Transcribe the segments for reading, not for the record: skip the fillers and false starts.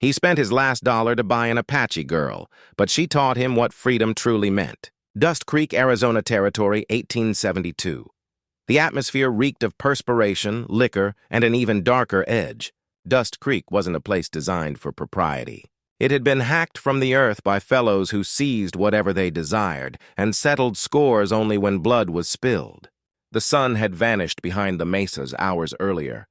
He spent his last dollar to buy an Apache girl, but she taught him what freedom truly meant. Dust Creek, Arizona Territory, 1872. The atmosphere reeked of perspiration, liquor, and an even darker edge. Dust Creek wasn't a place designed for propriety. It had been hacked from the earth by fellows who seized whatever they desired and settled scores only when blood was spilled. The sun had vanished behind the mesas hours earlier,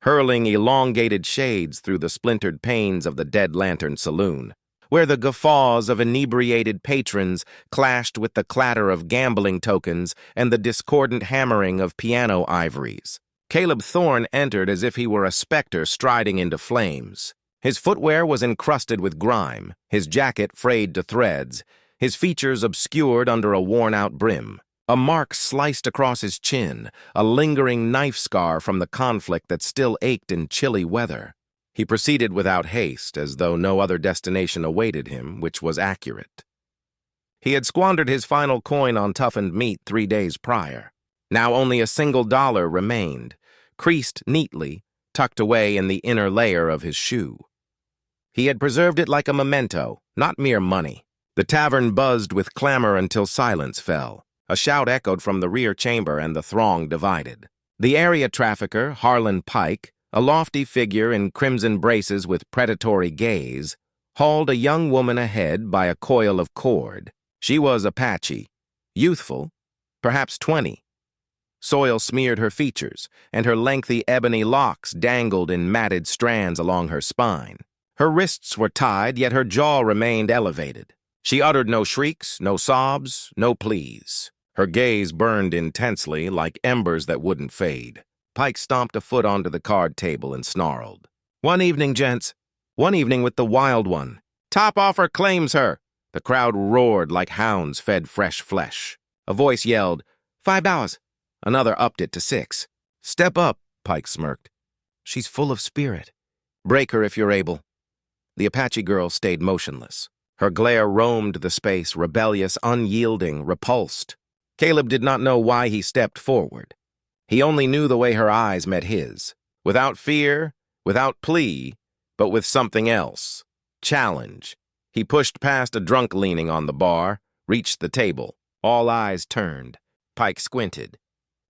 hurling elongated shades through the splintered panes of the Dead Lantern Saloon, where the guffaws of inebriated patrons clashed with the clatter of gambling tokens and the discordant hammering of piano ivories. Caleb Thorne entered as if he were a specter striding into flames. His footwear was encrusted with grime, his jacket frayed to threads, his features obscured under a worn-out brim. A mark sliced across his chin, a lingering knife scar from the conflict that still ached in chilly weather. He proceeded without haste, as though no other destination awaited him, which was accurate. He had squandered his final coin on toughened meat 3 days prior. Now only a single dollar remained, creased neatly, tucked away in the inner layer of his shoe. He had preserved it like a memento, not mere money. The tavern buzzed with clamor until silence fell. A shout echoed from the rear chamber and the throng divided. The area trafficker, Harlan Pike, a lofty figure in crimson braces with predatory gaze, hauled a young woman ahead by a coil of cord. She was Apache, youthful, perhaps 20. Soil smeared her features, and her lengthy ebony locks dangled in matted strands along her spine. Her wrists were tied, yet her jaw remained elevated. She uttered no shrieks, no sobs, no pleas. Her gaze burned intensely, like embers that wouldn't fade. Pike stomped a foot onto the card table and snarled. "One evening, gents. One evening with the Wild One. Top offer claims her." The crowd roared like hounds fed fresh flesh. A voice yelled, $5. Another upped it to $6. "Step up," Pike smirked. "She's full of spirit. Break her if you're able." The Apache girl stayed motionless. Her glare roamed the space, rebellious, unyielding, repulsed. Caleb did not know why he stepped forward. He only knew the way her eyes met his. Without fear, without plea, but with something else. Challenge. He pushed past a drunk leaning on the bar, reached the table. All eyes turned. Pike squinted.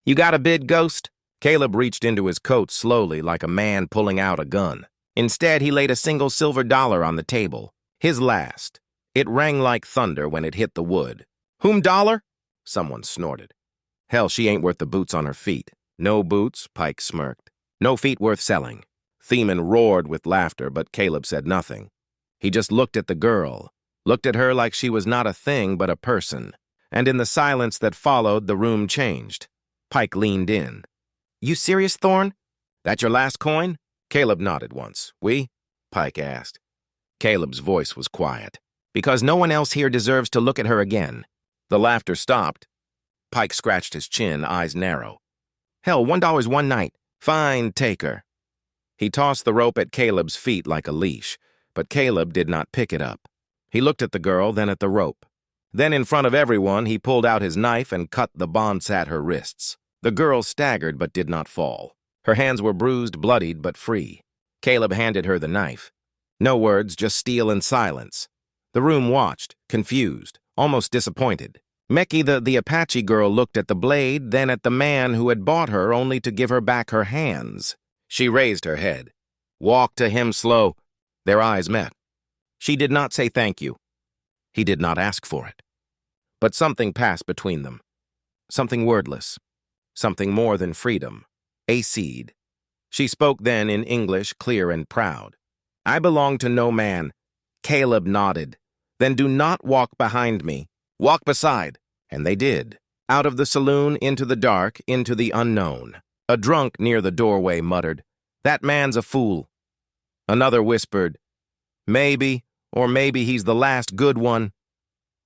"You got a bid, Ghost?" Caleb reached into his coat slowly, like a man pulling out a gun. Instead, he laid a single silver dollar on the table. His last. It rang like thunder when it hit the wood. "Whom dollar?" Someone snorted. "Hell, she ain't worth the boots on her feet." "No boots," Pike smirked. "No feet worth selling." Theman roared with laughter, but Caleb said nothing. He just looked at the girl, looked at her like she was not a thing but a person. And in the silence that followed, the room changed. Pike leaned in. "You serious, Thorne? That your last coin?" Caleb nodded once. "We?" Pike asked. Caleb's voice was quiet. "Because no one else here deserves to look at her again." The laughter stopped. Pike scratched his chin, eyes narrow. "Hell, $1 one night. Fine, take her." He tossed the rope at Caleb's feet like a leash, but Caleb did not pick it up. He looked at the girl, then at the rope. Then in front of everyone, he pulled out his knife and cut the bonds at her wrists. The girl staggered but did not fall. Her hands were bruised, bloodied, but free. Caleb handed her the knife. No words, just steel and silence. The room watched, confused, almost disappointed. Mekki, the Apache girl, looked at the blade, then at the man who had bought her only to give her back her hands. She raised her head. "Walk to him slow." Their eyes met. She did not say thank you. He did not ask for it. But something passed between them. Something wordless. Something more than freedom. A seed. She spoke then in English, clear and proud. "I belong to no man." Caleb nodded. "Then do not walk behind me. Walk beside." And they did. Out of the saloon, into the dark, into the unknown. A drunk near the doorway muttered, "That man's a fool." Another whispered, "Maybe, or maybe he's the last good one."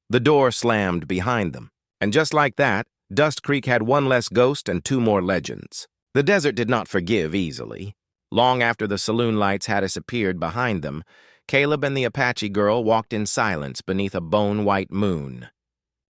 The door slammed behind them. And just like that, Dust Creek had one less ghost and 2 more legends. The desert did not forgive easily. Long after the saloon lights had disappeared behind them, Caleb and the Apache girl walked in silence beneath a bone-white moon.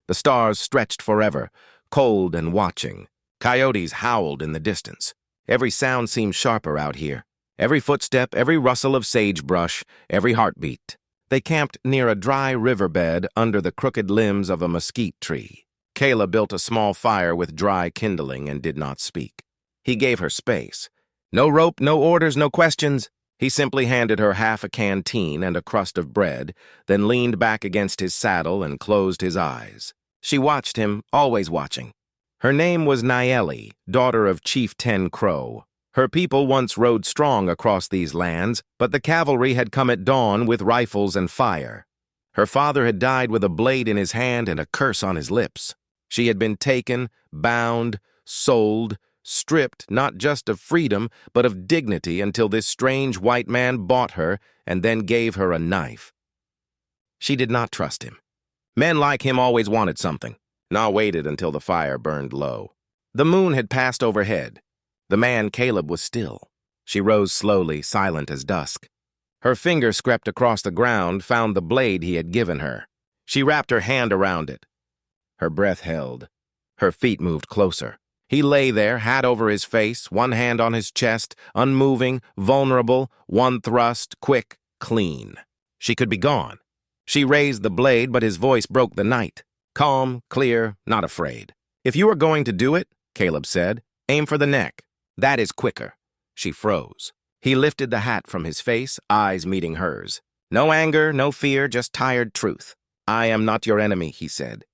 The stars stretched forever, cold and watching. Coyotes howled in the distance. Every sound seemed sharper out here. Every footstep, every rustle of sagebrush, every heartbeat. They camped near a dry riverbed under the crooked limbs of a mesquite tree. Kayla built a small fire with dry kindling and did not speak. He gave her space. No rope, no orders, no questions. He simply handed her half a canteen and a crust of bread, then leaned back against his saddle and closed his eyes. She watched him, always watching. Her name was Nayeli, daughter of Chief Ten Crow. Her people once rode strong across these lands, but the cavalry had come at dawn with rifles and fire. Her father had died with a blade in his hand and a curse on his lips. She had been taken, bound, sold, stripped not just of freedom, but of dignity until this strange white man bought her and then gave her a knife. She did not trust him. Men like him always wanted something. Na waited until the fire burned low. The moon had passed overhead. The man, Caleb, was still. She rose slowly, silent as dusk. Her finger crept across the ground, found the blade he had given her. She wrapped her hand around it. Her breath held. Her feet moved closer. He lay there, hat over his face, one hand on his chest, unmoving, vulnerable, one thrust, quick, clean. She could be gone. She raised the blade, but his voice broke the night. Calm, clear, not afraid. "If you are going to do it," Caleb said, "aim for the neck. That is quicker." She froze. He lifted the hat from his face, eyes meeting hers. No anger, no fear, just tired truth. "I am not your enemy," he said.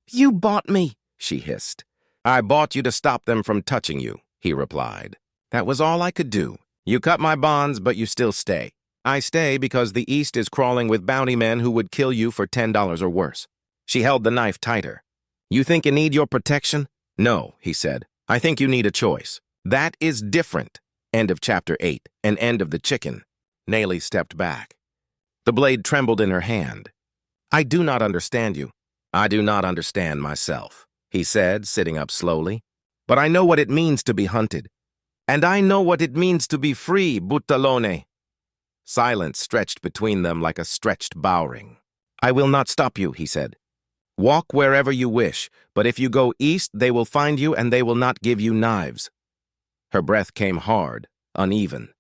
"You bought me," she hissed. "I bought you to stop them from touching you," he replied. "That was all I could do. You cut my bonds, but you still stay. I stay because the East is crawling with bounty men who would kill you for $10 or worse." She held the knife tighter. "You think you need your protection?" "No," he said. "I think you need a choice. That is different." End of chapter 8, and end of the chicken. Nayeli stepped back. The blade trembled in her hand. "I do not understand you." "I do not understand myself," he said, sitting up slowly. "But I know what it means to be hunted. And I know what it means to be free, Buttalone." Silence stretched between them like a stretched bowring. "I will not stop you," he said. "Walk wherever you wish, but if you go east, they will find you and they will not give you knives." Her breath came hard, uneven.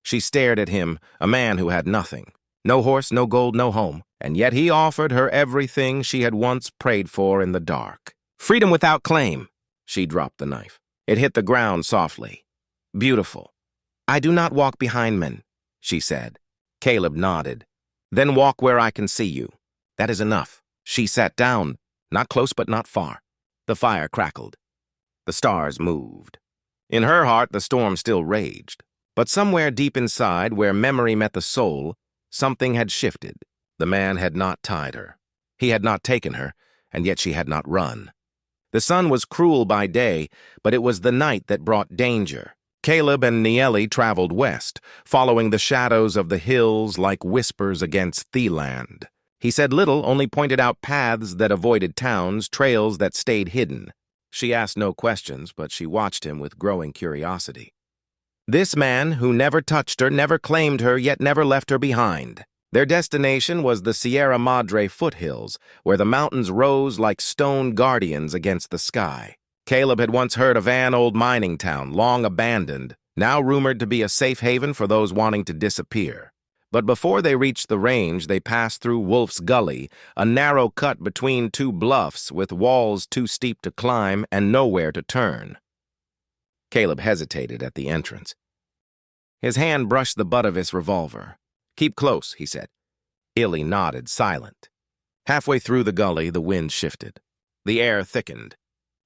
She stared at him, a man who had nothing. No horse, no gold, no home. And yet he offered her everything she had once prayed for in the dark. Freedom without claim. She dropped the knife. It hit the ground softly. "Beautiful." "I do not walk behind men," she said. Caleb nodded. "Then walk where I can see you." "That is enough." She sat down, not close but not far. The fire crackled. The stars moved. In her heart, the storm still raged. But somewhere deep inside, where memory met the soul, something had shifted. The man had not tied her. He had not taken her, and yet she had not run. The sun was cruel by day, but it was the night that brought danger. Caleb and Nayeli traveled west, following the shadows of the hills like whispers against Theeland. He said little, only pointed out paths that avoided towns, trails that stayed hidden. She asked no questions, but she watched him with growing curiosity. This man, who never touched her, never claimed her, yet never left her behind. Their destination was the Sierra Madre foothills, where the mountains rose like stone guardians against the sky. Caleb had once heard of an old mining town, long abandoned, now rumored to be a safe haven for those wanting to disappear. But before they reached the range, they passed through Wolf's Gully, a narrow cut between two bluffs with walls too steep to climb and nowhere to turn. Caleb hesitated at the entrance. His hand brushed the butt of his revolver. "Keep close," he said. Illy nodded, silent. Halfway through the gully, the wind shifted. The air thickened.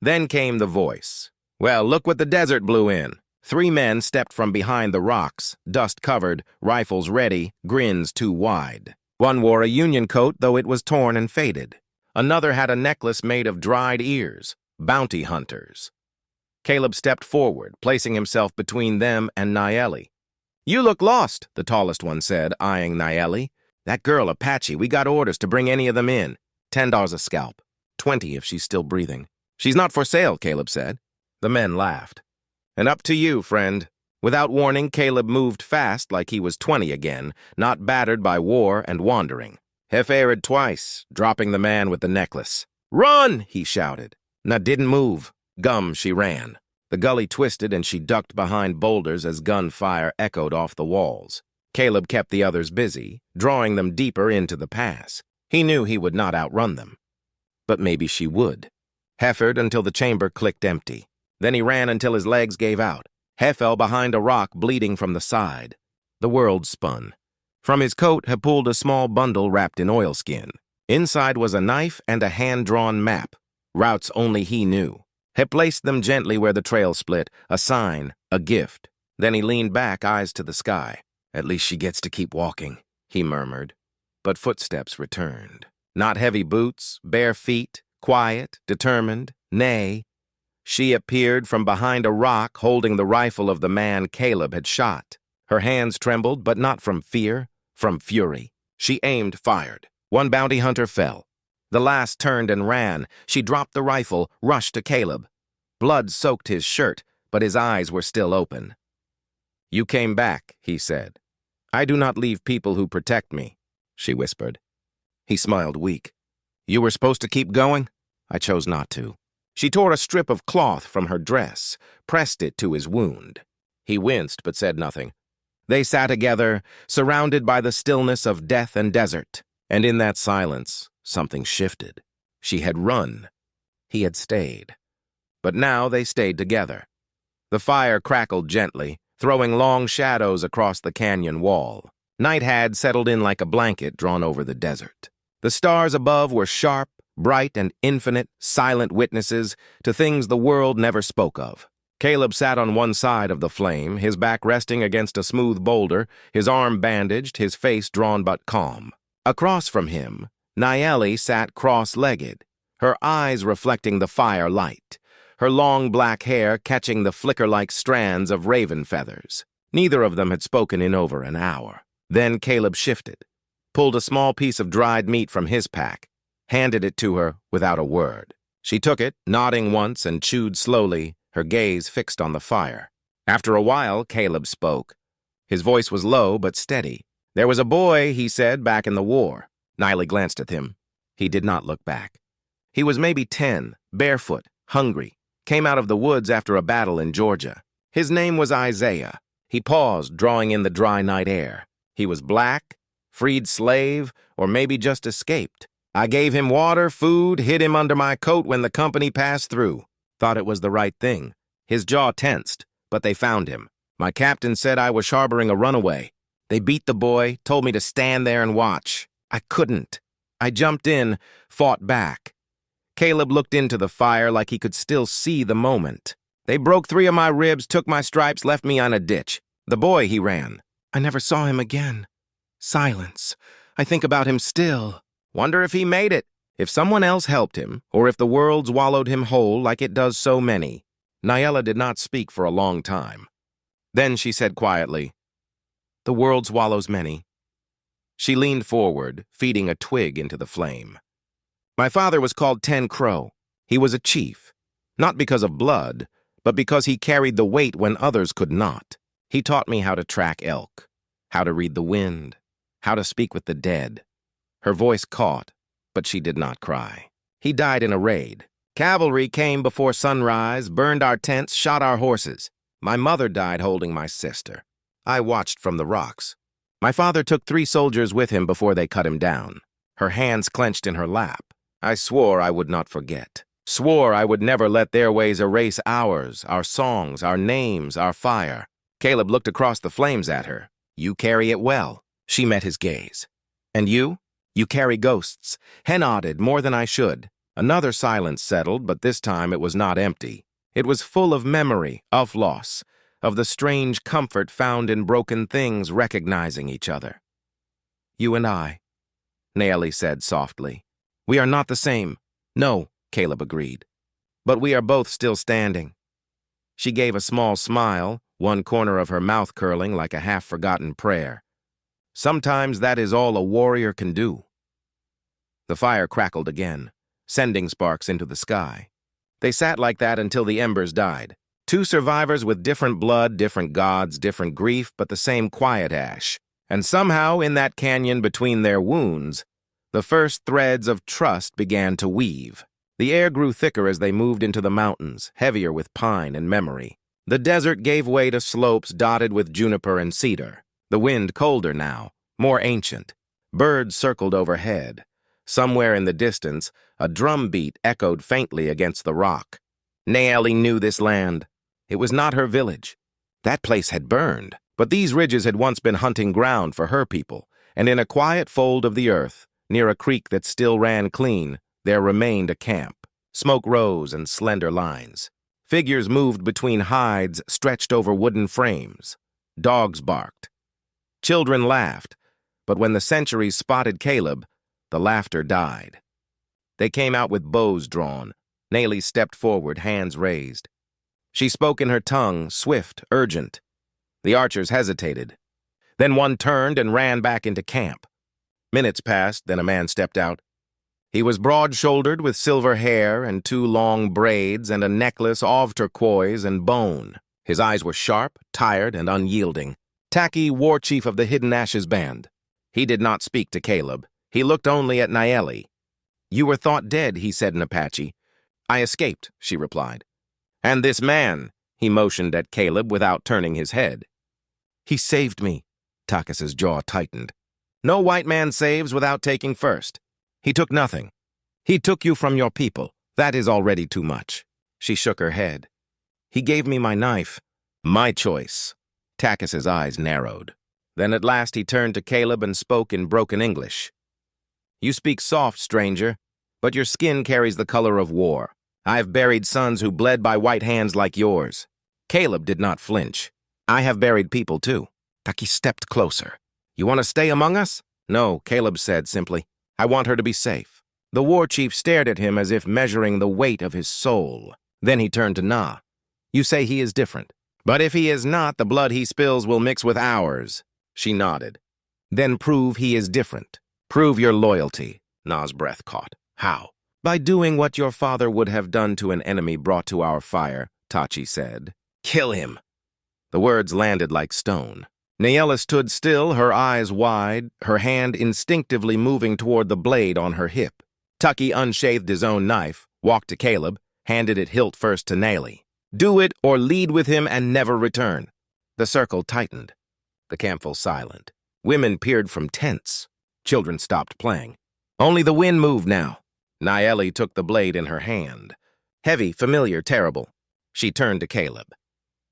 Then came the voice. "Well, look what the desert blew in." 3 men stepped from behind the rocks, dust-covered, rifles ready, grins too wide. One wore a Union coat, though it was torn and faded. Another had a necklace made of dried ears, bounty hunters. Caleb stepped forward, placing himself between them and Nayeli. "You look lost," the tallest one said, eyeing Nayeli. "That girl, Apache, we got orders to bring any of them in. $10 a scalp. 20 if she's still breathing." "She's not for sale," Caleb said. The men laughed. "And up to you, friend." Without warning, Caleb moved fast like he was 20 again, not battered by war and wandering. Hefered twice, dropping the man with the necklace. "Run!" he shouted. Na didn't move. Gum, she ran. The gully twisted and she ducked behind boulders as gunfire echoed off the walls. Caleb kept the others busy, drawing them deeper into the pass. He knew he would not outrun them. But maybe she would. Heifered until the chamber clicked empty. Then he ran until his legs gave out. He fell behind a rock, bleeding from the side. The world spun. From his coat, he pulled a small bundle wrapped in oilskin. Inside was a knife and a hand-drawn map, routes only he knew. He placed them gently where the trail split, a sign, a gift. Then he leaned back, eyes to the sky. At least she gets to keep walking, he murmured. But footsteps returned. Not heavy boots, bare feet, quiet, determined, nay. She appeared from behind a rock, holding the rifle of the man Caleb had shot. Her hands trembled, but not from fear, from fury. She aimed, fired. One bounty hunter fell. The last turned and ran. She dropped the rifle, rushed to Caleb. Blood soaked his shirt, but his eyes were still open. "You came back," he said. "I do not leave people who protect me," she whispered. He smiled weak. "You were supposed to keep going?" "I chose not to." She tore a strip of cloth from her dress, pressed it to his wound. He winced but said nothing. They sat together, surrounded by the stillness of death and desert. And in that silence, something shifted. She had run. He had stayed. But now they stayed together. The fire crackled gently, throwing long shadows across the canyon wall. Night had settled in like a blanket drawn over the desert. The stars above were sharp, bright, and infinite, silent witnesses to things the world never spoke of. Caleb sat on one side of the flame, his back resting against a smooth boulder, his arm bandaged, his face drawn but calm. Across from him, Nayeli sat cross-legged, her eyes reflecting the fire light, her long black hair catching the flicker-like strands of raven feathers. Neither of them had spoken in over an hour. Then Caleb shifted, pulled a small piece of dried meat from his pack, handed it to her without a word. She took it, nodding once, and chewed slowly, her gaze fixed on the fire. After a while, Caleb spoke. His voice was low but steady. "There was a boy," he said, "back in the war." Nayeli glanced at him. He did not look back. He was maybe 10, barefoot, hungry, came out of the woods after a battle in Georgia. His name was Isaiah. He paused, drawing in the dry night air. He was black, freed slave, or maybe just escaped. I gave him water, food, hid him under my coat when the company passed through. Thought it was the right thing. His jaw tensed, but they found him. My captain said I was harboring a runaway. They beat the boy, told me to stand there and watch. I couldn't. I jumped in, fought back. Caleb looked into the fire like he could still see the moment. They broke 3 of my ribs, took my stripes, left me on a ditch. The boy, he ran. I never saw him again. Silence. I think about him still. Wonder if he made it, if someone else helped him, or if the world swallowed him whole like it does so many. Nayeli did not speak for a long time. Then she said quietly, "The world swallows many." She leaned forward, feeding a twig into the flame. My father was called 10 Crow. He was a chief, not because of blood, but because he carried the weight when others could not. He taught me how to track elk, how to read the wind, how to speak with the dead. Her voice caught, but she did not cry. He died in a raid. Cavalry came before sunrise, burned our tents, shot our horses. My mother died holding my sister. I watched from the rocks. My father took 3 soldiers with him before they cut him down. Her hands clenched in her lap. I swore I would not forget. Swore I would never let their ways erase ours, our songs, our names, our fire. Caleb looked across the flames at her. "You carry it well." She met his gaze. "And you? You carry ghosts." He nodded, more than I should. Another silence settled, but this time it was not empty. It was full of memory, of loss, of the strange comfort found in broken things recognizing each other. "You and I," Nayeli said softly. "We are not the same." "No," Caleb agreed. "But we are both still standing." She gave a small smile, one corner of her mouth curling like a half-forgotten prayer. Sometimes that is all a warrior can do. The fire crackled again, sending sparks into the sky. They sat like that until the embers died. 2 survivors with different blood, different gods, different grief, but the same quiet ash. And somehow, in that canyon between their wounds, the first threads of trust began to weave. The air grew thicker as they moved into the mountains, heavier with pine and memory. The desert gave way to slopes dotted with juniper and cedar. The wind colder now, more ancient. Birds circled overhead. Somewhere in the distance, a drum beat echoed faintly against the rock. Nayeli knew this land. It was not her village. That place had burned, but these ridges had once been hunting ground for her people, and in a quiet fold of the earth, near a creek that still ran clean, there remained a camp. Smoke rose in slender lines. Figures moved between hides stretched over wooden frames. Dogs barked. Children laughed, but when the centuries spotted Caleb, the laughter died. They came out with bows drawn. Nayeli stepped forward, hands raised. She spoke in her tongue, swift, urgent. The archers hesitated. Then one turned and ran back into camp. Minutes passed, then a man stepped out. He was broad-shouldered with silver hair and 2 long braids and a necklace of turquoise and bone. His eyes were sharp, tired, and unyielding. Taki, war chief of the Hidden Ashes band. He did not speak to Caleb. He looked only at Nayeli. "You were thought dead," he said in Apache. "I escaped," she replied. "And this man," he motioned at Caleb without turning his head. "He saved me." Takis's jaw tightened. "No white man saves without taking first. He took nothing. He took you from your people. That is already too much." She shook her head. "He gave me my knife." "My choice." Takis's eyes narrowed. Then at last he turned to Caleb and spoke in broken English. "You speak soft, stranger, but your skin carries the color of war. I have buried sons who bled by white hands like yours." Caleb did not flinch. "I have buried people too." Taki stepped closer. "You want to stay among us?" "No," Caleb said simply. "I want her to be safe." The war chief stared at him as if measuring the weight of his soul. Then he turned to Na. "You say he is different. But if he is not, the blood he spills will mix with ours." She nodded. "Then prove he is different. Prove your loyalty." Na's breath caught. "How?" "By doing what your father would have done to an enemy brought to our fire," Tachi said. "Kill him." The words landed like stone. Nayeli stood still, her eyes wide, her hand instinctively moving toward the blade on her hip. Taki unsheathed his own knife, walked to Caleb, handed it hilt first to Nayeli. "Do it or lead with him and never return." The circle tightened. The camp fell silent. Women peered from tents. Children stopped playing. Only the wind moved now. Nayeli took the blade in her hand. Heavy, familiar, terrible. She turned to Caleb.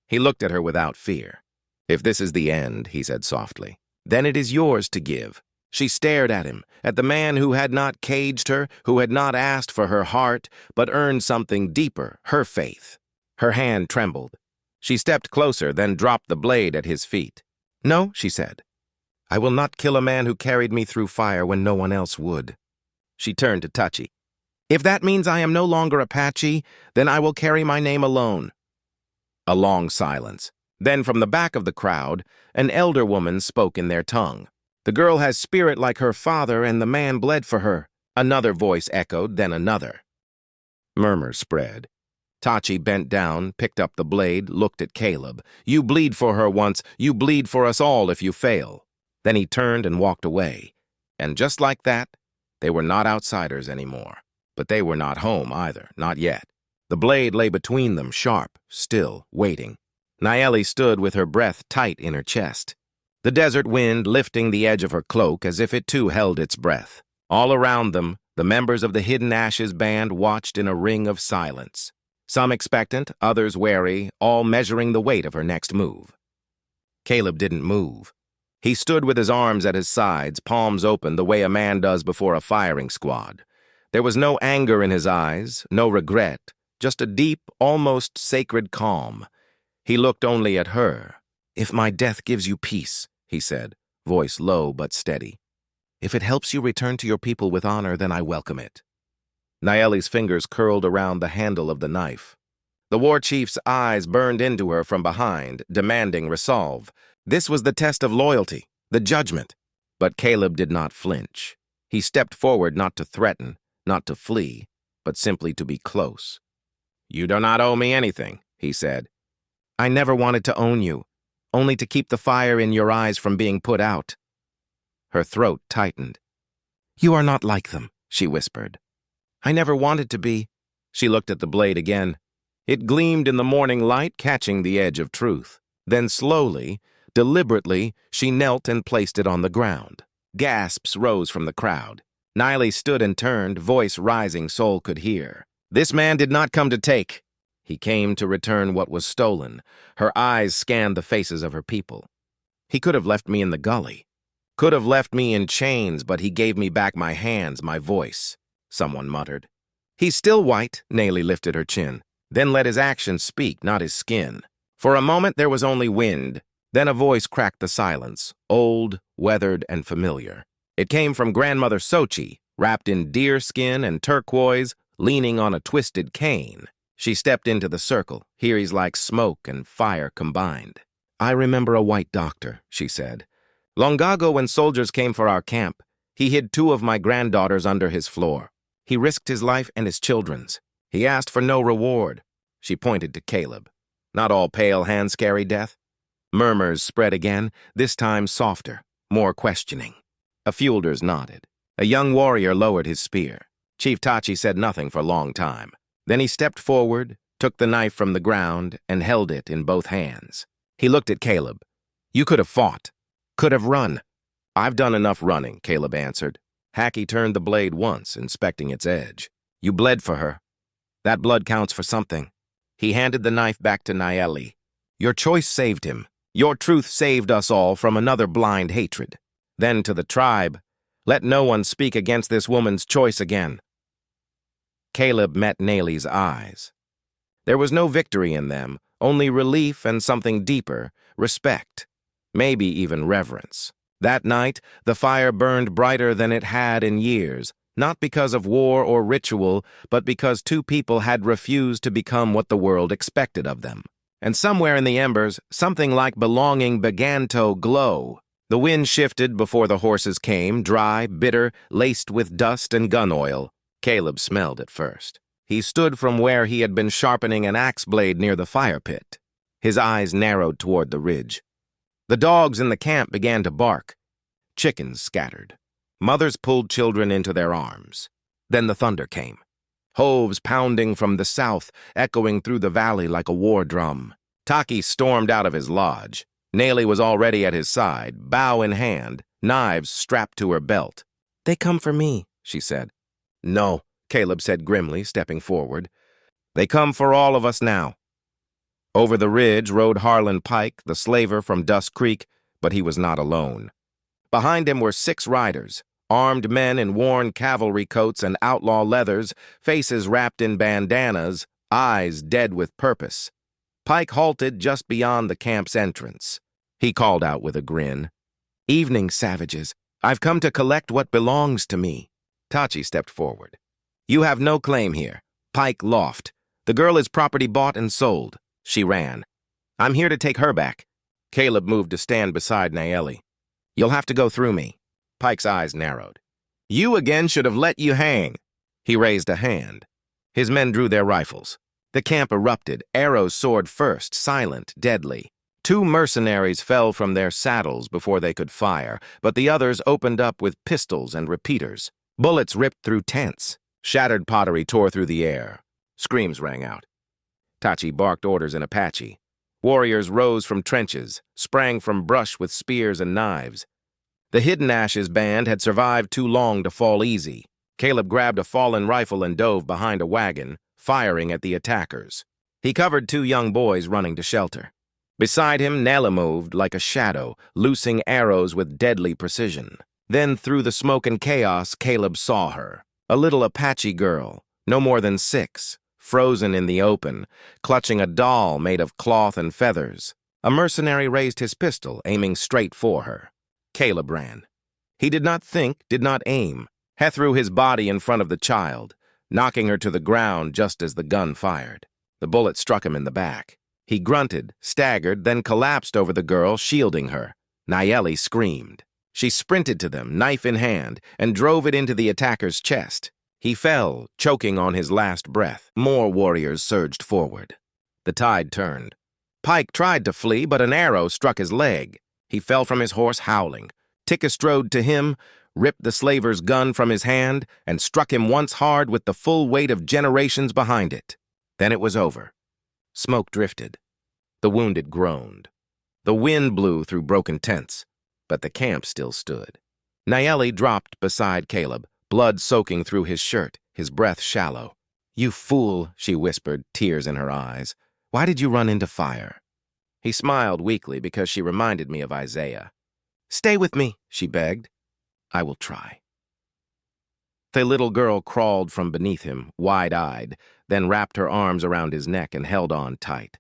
He looked at her without fear. "If this is the end," he said softly, "then it is yours to give." She stared at him, at the man who had not caged her, who had not asked for her heart, but earned something deeper, her faith. Her hand trembled. She stepped closer, then dropped the blade at his feet. "No," she said. "I will not kill a man who carried me through fire when no one else would." She turned to Tachi. "If that means I am no longer Apache, then I will carry my name alone." A long silence. Then from the back of the crowd, an elder woman spoke in their tongue. "The girl has spirit like her father, and the man bled for her." Another voice echoed, then another. Murmurs spread. Tachi bent down, picked up the blade, looked at Caleb. "You bleed for her once, you bleed for us all if you fail." Then he turned and walked away. And just like that, they were not outsiders anymore. But they were not home either, not yet. The blade lay between them, sharp, still, waiting. Nayeli stood with her breath tight in her chest. The desert wind lifting the edge of her cloak as if it too held its breath. All around them, the members of the Hidden Ashes band watched in a ring of silence. Some expectant, others wary, all measuring the weight of her next move. Caleb didn't move. He stood with his arms at his sides, palms open the way a man does before a firing squad. There was no anger in his eyes, no regret, just a deep, almost sacred calm. He looked only at her. "If my death gives you peace," he said, voice low but steady. "If it helps you return to your people with honor, then I welcome it." Nayeli's fingers curled around the handle of the knife. The war chief's eyes burned into her from behind, demanding resolve. This was the test of loyalty, the judgment. But Caleb did not flinch. He stepped forward not to threaten, not to flee, but simply to be close. "You do not owe me anything," he said. "I never wanted to own you, only to keep the fire in your eyes from being put out." Her throat tightened. "You are not like them," she whispered. "I never wanted to be. She looked at the blade again. It gleamed in the morning light, catching the edge of truth. Then slowly, deliberately, she knelt and placed it on the ground. Gasps rose from the crowd. Niley stood and turned, voice rising Soul could hear. This man did not come to take. He came to return what was stolen. Her eyes scanned the faces of her people. He could have left me in the gully. Could have left me in chains, but he gave me back my hands, my voice, someone muttered. He's still white, Naley lifted her chin. Then let his actions speak, not his skin. For a moment there was only wind. Then a voice cracked the silence, old, weathered, and familiar. It came from Grandmother Sochi, wrapped in deer skin and turquoise, leaning on a twisted cane. She stepped into the circle, hearies like smoke and fire combined. I remember a white doctor, she said. Long ago when soldiers came for our camp, he hid 2 of my granddaughters under his floor. He risked his life and his children's. He asked for no reward. She pointed to Caleb. Not all pale hands carry death. Murmurs spread again, this time softer, more questioning. A fielders nodded. A young warrior lowered his spear. Chief Tachi said nothing for a long time. Then he stepped forward, took the knife from the ground, and held it in both hands. He looked at Caleb. You could have fought. Could have run. I've done enough running, Caleb answered. Hackey turned the blade once, inspecting its edge. You bled for her. That blood counts for something. He handed the knife back to Nayeli. Your choice saved him. Your truth saved us all from another blind hatred. Then to the tribe, let no one speak against this woman's choice again. Caleb met Naley's eyes. There was no victory in them, only relief and something deeper, respect, maybe even reverence. That night, the fire burned brighter than it had in years, not because of war or ritual, but because 2 people had refused to become what the world expected of them. And somewhere in the embers, something like belonging began to glow. The wind shifted before the horses came, dry, bitter, laced with dust and gun oil. Caleb smelled it first. He stood from where he had been sharpening an axe blade near the fire pit. His eyes narrowed toward the ridge. The dogs in the camp began to bark. Chickens scattered. Mothers pulled children into their arms. Then the thunder came. Hooves pounding from the south, echoing through the valley like a war drum. Taki stormed out of his lodge. Naley was already at his side, bow in hand, knives strapped to her belt. They come for me, she said. No, Caleb said grimly, stepping forward. They come for all of us now. Over the ridge rode Harlan Pike, the slaver from Dust Creek, but he was not alone. Behind him were 6 riders, armed men in worn cavalry coats and outlaw leathers, faces wrapped in bandanas, eyes dead with purpose. Pike halted just beyond the camp's entrance. He called out with a grin. Evening, savages. I've come to collect what belongs to me. Tachi stepped forward. You have no claim here. Pike laughed. The girl is property bought and sold. She ran. I'm here to take her back. Caleb moved to stand beside Nayeli. You'll have to go through me. Pike's eyes narrowed. You again should have let you hang. He raised a hand. His men drew their rifles. The camp erupted. Arrows soared first, silent, deadly. 2 mercenaries fell from their saddles before they could fire, but the others opened up with pistols and repeaters. Bullets ripped through tents. Shattered pottery tore through the air. Screams rang out. Tachi barked orders in Apache. Warriors rose from trenches, sprang from brush with spears and knives. The Hidden Ashes band had survived too long to fall easy. Caleb grabbed a fallen rifle and dove behind a wagon, firing at the attackers. He covered 2 young boys running to shelter. Beside him, Nella moved like a shadow, loosing arrows with deadly precision. Then, through the smoke and chaos, Caleb saw her. A little Apache girl, no more than 6, frozen in the open, clutching a doll made of cloth and feathers. A mercenary raised his pistol, aiming straight for her. Caleb ran. He did not think, did not aim. He threw his body in front of the child, knocking her to the ground just as the gun fired. The bullet struck him in the back. He grunted, staggered, then collapsed over the girl, shielding her. Nayeli screamed. She sprinted to them, knife in hand, and drove it into the attacker's chest. He fell, choking on his last breath. More warriors surged forward. The tide turned. Pike tried to flee, but an arrow struck his leg. He fell from his horse howling. Tika strode to him, ripped the slaver's gun from his hand, and struck him once hard with the full weight of generations behind it. Then it was over. Smoke drifted. The wounded groaned. The wind blew through broken tents, but the camp still stood. Nayeli dropped beside Caleb, blood soaking through his shirt, his breath shallow. "You fool," she whispered, tears in her eyes. "Why did you run into fire?" He smiled weakly because she reminded me of Isaiah. "Stay with me," she begged. "I will try." The little girl crawled from beneath him, wide-eyed, then wrapped her arms around his neck and held on tight.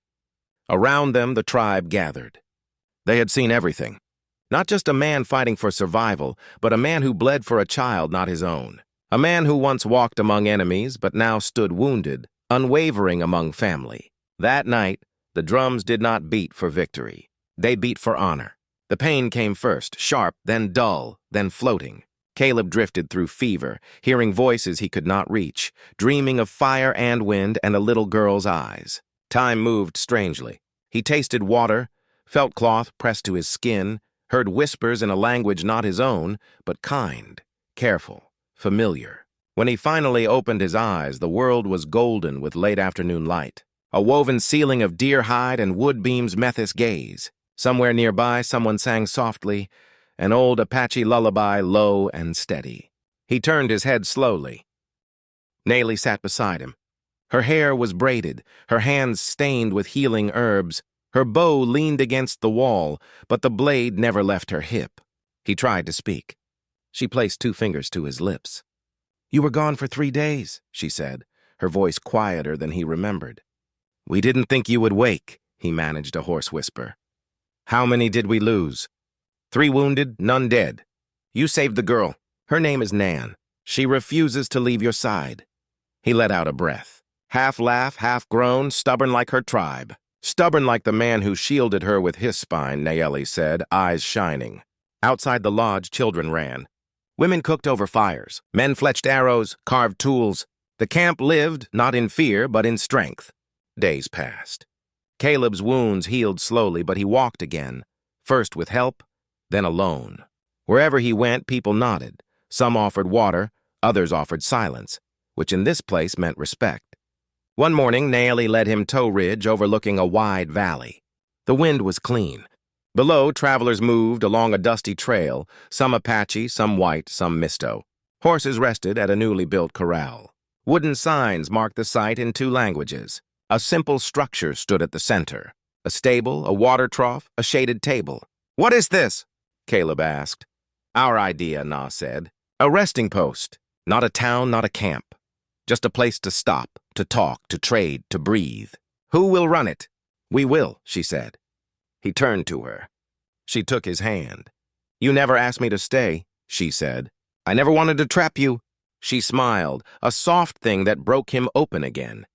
Around them, the tribe gathered. They had seen everything. Not just a man fighting for survival, but a man who bled for a child not his own. A man who once walked among enemies, but now stood wounded, unwavering among family. That night, the drums did not beat for victory. They beat for honor. The pain came first, sharp, then dull, then floating. Caleb drifted through fever, hearing voices he could not reach, dreaming of fire and wind and a little girl's eyes. Time moved strangely. He tasted water, felt cloth pressed to his skin, heard whispers in a language not his own, but kind, careful, familiar. When he finally opened his eyes, the world was golden with late afternoon light. A woven ceiling of deer hide and wood beams met his gaze. Somewhere nearby, someone sang softly, an old Apache lullaby, low and steady. He turned his head slowly. Nayeli sat beside him. Her hair was braided, her hands stained with healing herbs. Her bow leaned against the wall, but the blade never left her hip. He tried to speak. She placed 2 fingers to his lips. "You were gone for 3 days," she said, her voice quieter than he remembered. "We didn't think you would wake," he managed a hoarse whisper. "How many did we lose?" 3 wounded, none dead. You saved the girl. Her name is Nan. She refuses to leave your side." He let out a breath. Half laugh, half groan, stubborn like her tribe. Stubborn like the man who shielded her with his spine, Nayeli said, eyes shining. Outside the lodge, children ran. Women cooked over fires. Men fletched arrows, carved tools. The camp lived, not in fear, but in strength. Days passed. Caleb's wounds healed slowly, but he walked again, first with help, then alone. Wherever he went, people nodded. Some offered water, others offered silence, which in this place meant respect. One morning, Nayeli led him to ridge overlooking a wide valley. The wind was clean. Below, travelers moved along a dusty trail, some Apache, some white, some Misto. Horses rested at a newly built corral. Wooden signs marked the site in 2 languages. A simple structure stood at the center. A stable, a water trough, a shaded table. "What is this?" Caleb asked. "Our idea," Na said. "A resting post. Not a town, not a camp. Just a place to stop, to talk, to trade, to breathe. Who will run it?" "We will," she said. He turned to her. She took his hand. "You never asked me to stay," she said. "I never wanted to trap you." She smiled, a soft thing that broke him open again.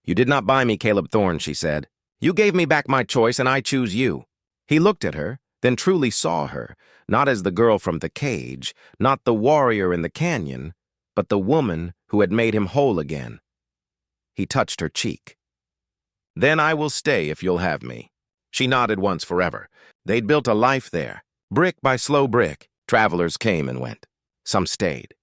"You did not buy me, Caleb Thorne," she said. "You gave me back my choice, and I choose you." He looked at her, then truly saw her, not as the girl from the cage, not the warrior in the canyon, but the woman who had made him whole again. He touched her cheek. "Then I will stay if you'll have me." She nodded once forever. They'd built a life there. Brick by slow brick, travelers came and went. Some stayed.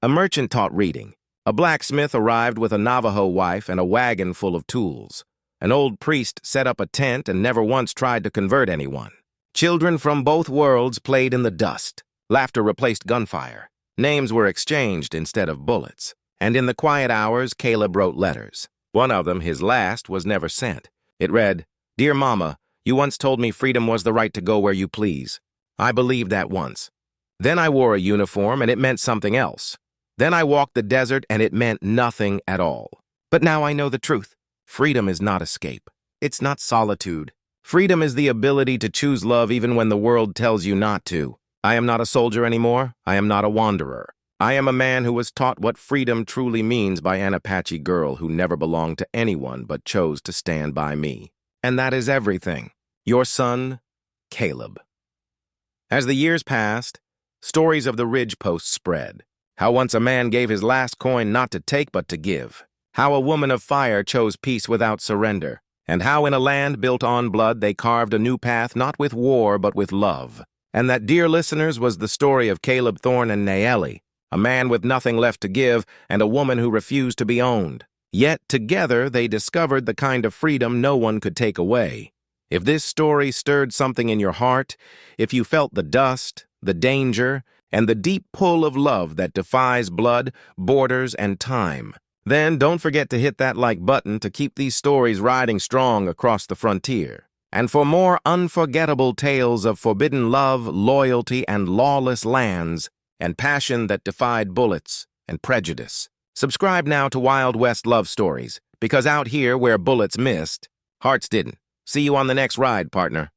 A merchant taught reading. A blacksmith arrived with a Navajo wife and a wagon full of tools. An old priest set up a tent and never once tried to convert anyone. Children from both worlds played in the dust. Laughter replaced gunfire. Names were exchanged instead of bullets. And in the quiet hours, Caleb wrote letters. One of them, his last, was never sent. It read, "Dear Mama, you once told me freedom was the right to go where you please. I believed that once. Then I wore a uniform and it meant something else. Then I walked the desert and it meant nothing at all. But now I know the truth. Freedom is not escape. It's not solitude. Freedom is the ability to choose love even when the world tells you not to. I am not a soldier anymore. I am not a wanderer. I am a man who was taught what freedom truly means by an Apache girl who never belonged to anyone but chose to stand by me. And that is everything. Your son, Caleb." As the years passed, stories of the ridge posts spread. How once a man gave his last coin not to take but to give. How a woman of fire chose peace without surrender. And how in a land built on blood they carved a new path not with war but with love. And that, dear listeners, was the story of Caleb Thorne and Nayeli, a man with nothing left to give and a woman who refused to be owned. Yet together they discovered the kind of freedom no one could take away. If this story stirred something in your heart, if you felt the dust, the danger, and the deep pull of love that defies blood, borders, and time, then don't forget to hit that like button to keep these stories riding strong across the frontier. And for more unforgettable tales of forbidden love, loyalty, and lawless lands, and passion that defied bullets and prejudice, subscribe now to Wild West Love Stories, because out here where bullets missed, hearts didn't. See you on the next ride, partner.